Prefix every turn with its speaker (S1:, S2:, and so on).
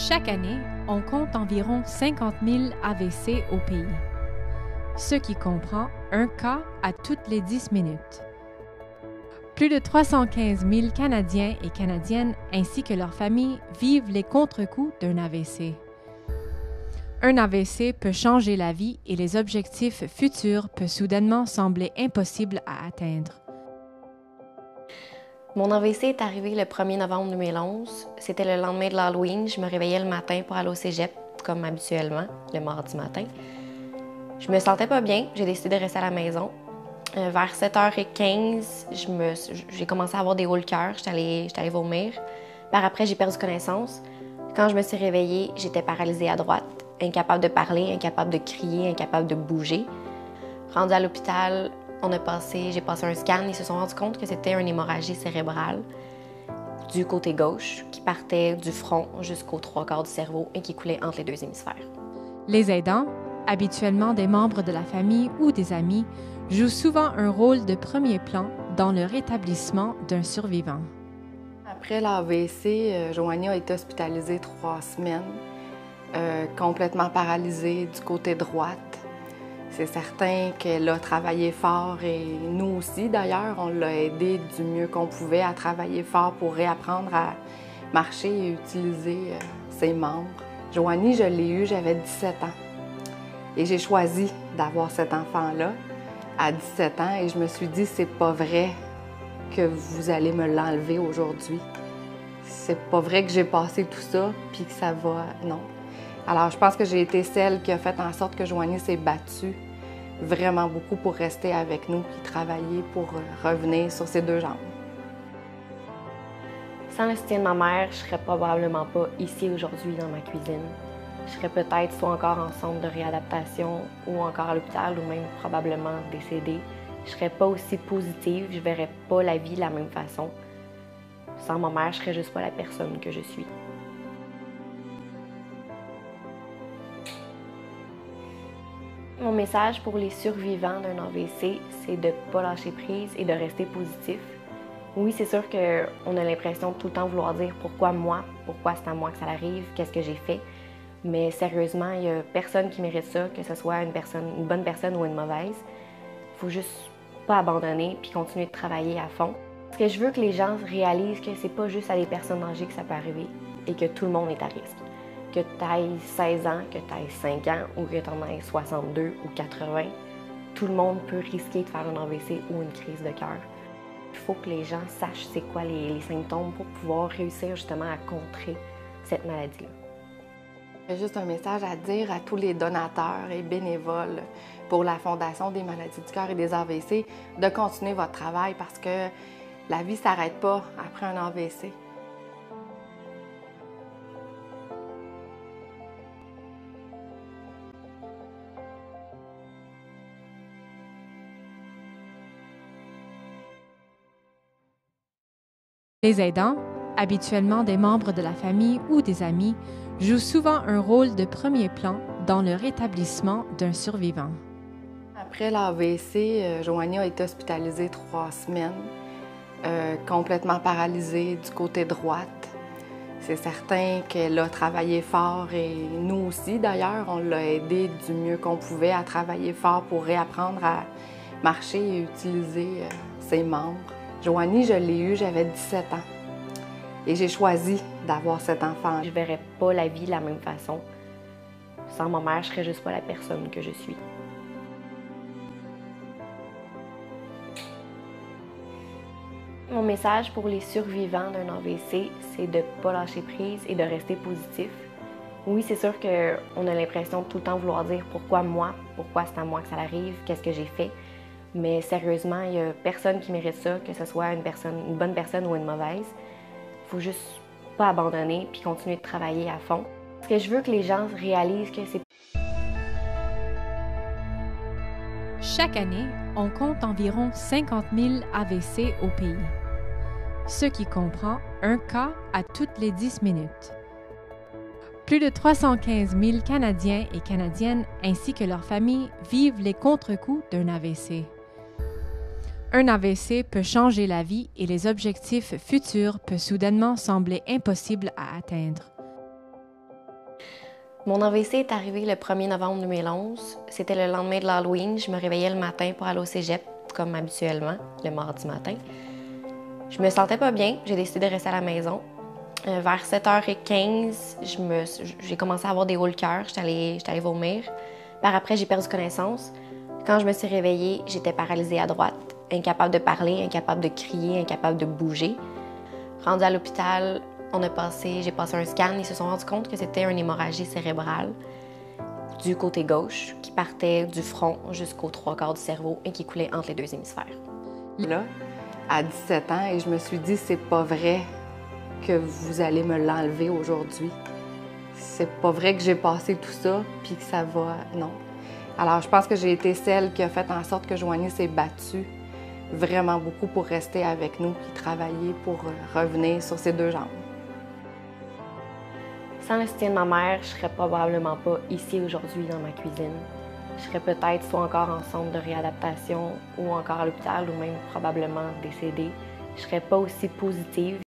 S1: Chaque année, on compte environ 50 000 AVC au pays, ce qui comprend un cas à toutes les 10 minutes. Plus de 315 000 Canadiens et Canadiennes ainsi que leurs familles vivent les contre-coups d'un AVC. Un AVC peut changer la vie et les objectifs futurs peuvent soudainement sembler impossibles à atteindre.
S2: Mon AVC est arrivé le 1er novembre 2011. C'était le lendemain de l'Halloween. Je me réveillais le matin pour aller au cégep, comme habituellement, le mardi matin. Je me sentais pas bien. J'ai décidé de rester à la maison. Vers 7h15, j'ai commencé à avoir des hauts le cœur. J'étais allée vomir. Par après, j'ai perdu connaissance. Quand je me suis réveillée, j'étais paralysée à droite, incapable de parler, incapable de crier, incapable de bouger. Rendue à l'hôpital, j'ai passé un scan. Ils se sont rendus compte que c'était une hémorragie cérébrale du côté gauche qui partait du front jusqu'aux 3/4 du cerveau et qui coulait entre les deux hémisphères.
S1: Les aidants, habituellement des membres de la famille ou des amis, jouent souvent un rôle de premier plan dans le rétablissement d'un survivant.
S3: Après l'AVC, Joanie a été hospitalisée 3 semaines, complètement paralysée du côté droite. C'est certain qu'elle a travaillé fort et nous aussi, d'ailleurs, on l'a aidée du mieux qu'on pouvait à travailler fort pour réapprendre à marcher et utiliser ses membres. Joanie, je l'ai eue, j'avais 17 ans. Et j'ai choisi d'avoir cet enfant-là à 17 ans et je me suis dit, c'est pas vrai que vous allez me l'enlever aujourd'hui. C'est pas vrai que j'ai passé tout ça puis que ça va... Non. Alors, je pense que j'ai été celle qui a fait en sorte que Joanie s'est battue vraiment beaucoup pour rester avec nous et travailler pour revenir sur ses 2 jambes.
S2: Sans le soutien de ma mère, je serais probablement pas ici aujourd'hui dans ma cuisine. Je serais peut-être soit encore en centre de réadaptation ou encore à l'hôpital ou même probablement décédée. Je serais pas aussi positive, je verrais pas la vie de la même façon. Sans ma mère, je serais juste pas la personne que je suis. Mon message pour les survivants d'un AVC, c'est de ne pas lâcher prise et de rester positif. Oui, c'est sûr qu'on a l'impression de tout le temps vouloir dire pourquoi moi, pourquoi c'est à moi que ça arrive, qu'est-ce que j'ai fait. Mais sérieusement, il n'y a personne qui mérite ça, que ce soit une bonne personne ou une mauvaise. Il faut juste pas abandonner puis continuer de travailler à fond. Parce que je veux que les gens réalisent que c'est pas juste à des personnes âgées que ça peut arriver et que tout le monde est à risque. Que tu ailles 16 ans, que tu ailles 5 ans ou que tu en ailles 62 ou 80, tout le monde peut risquer de faire un AVC ou une crise de cœur. Il faut que les gens sachent c'est quoi les symptômes pour pouvoir réussir justement à contrer cette maladie-là.
S3: J'ai juste un message à dire à tous les donateurs et bénévoles pour la Fondation des maladies du cœur et des AVC de continuer votre travail parce que la vie ne s'arrête pas après un AVC.
S1: Les aidants, habituellement des membres de la famille ou des amis, jouent souvent un rôle de premier plan dans le rétablissement d'un survivant.
S3: Après l'AVC, Joanie a été hospitalisée 3 semaines, complètement paralysée du côté droite. C'est certain qu'elle a travaillé fort et nous aussi, d'ailleurs, on l'a aidée du mieux qu'on pouvait à travailler fort pour réapprendre à marcher et utiliser ses membres. Joanie, je l'ai eue, j'avais 17 ans. Et j'ai choisi d'avoir cet enfant.
S2: Je verrais pas la vie de la même façon. Sans ma mère, je serais juste pas la personne que je suis. Mon message pour les survivants d'un AVC, c'est de ne pas lâcher prise et de rester positif. Oui, c'est sûr qu'on a l'impression de tout le temps vouloir dire pourquoi moi, pourquoi c'est à moi que ça arrive, qu'est-ce que j'ai fait. Mais sérieusement, il n'y a personne qui mérite ça, que ce soit une bonne personne ou une mauvaise. Il faut juste pas abandonner puis continuer de travailler à fond. Parce que je veux que les gens réalisent que c'est...
S1: Chaque année, on compte environ 50 000 AVC au pays, ce qui comprend un cas à toutes les 10 minutes. Plus de 315 000 Canadiens et Canadiennes ainsi que leurs familles vivent les contre-coups d'un AVC. Un AVC peut changer la vie et les objectifs futurs peuvent soudainement sembler impossibles à atteindre.
S2: Mon AVC est arrivé le 1er novembre 2011. C'était le lendemain de l'Halloween. Je me réveillais le matin pour aller au cégep, comme habituellement, le mardi matin. Je me sentais pas bien. J'ai décidé de rester à la maison. Vers 7h15, j'ai commencé à avoir des hauts le cœur. J'étais allée vomir. Par après, j'ai perdu connaissance. Quand je me suis réveillée, j'étais paralysée à droite, incapable de parler, incapable de crier, incapable de bouger. Rendue à l'hôpital, j'ai passé un scan. Ils se sont rendus compte que c'était une hémorragie cérébrale du côté gauche qui partait du front jusqu'aux 3/4 du cerveau et qui coulait entre les 2 hémisphères.
S3: Là, à 17 ans, et je me suis dit, c'est pas vrai que vous allez me l'enlever aujourd'hui. C'est pas vrai que j'ai passé tout ça puis que ça va... Non. Alors, je pense que j'ai été celle qui a fait en sorte que Joanie s'est battue vraiment beaucoup pour rester avec nous puis travailler pour revenir sur ses 2 jambes.
S2: Sans le soutien de ma mère, je serais probablement pas ici aujourd'hui dans ma cuisine. Je serais peut-être soit encore en centre de réadaptation ou encore à l'hôpital ou même probablement décédée. Je serais pas aussi positive.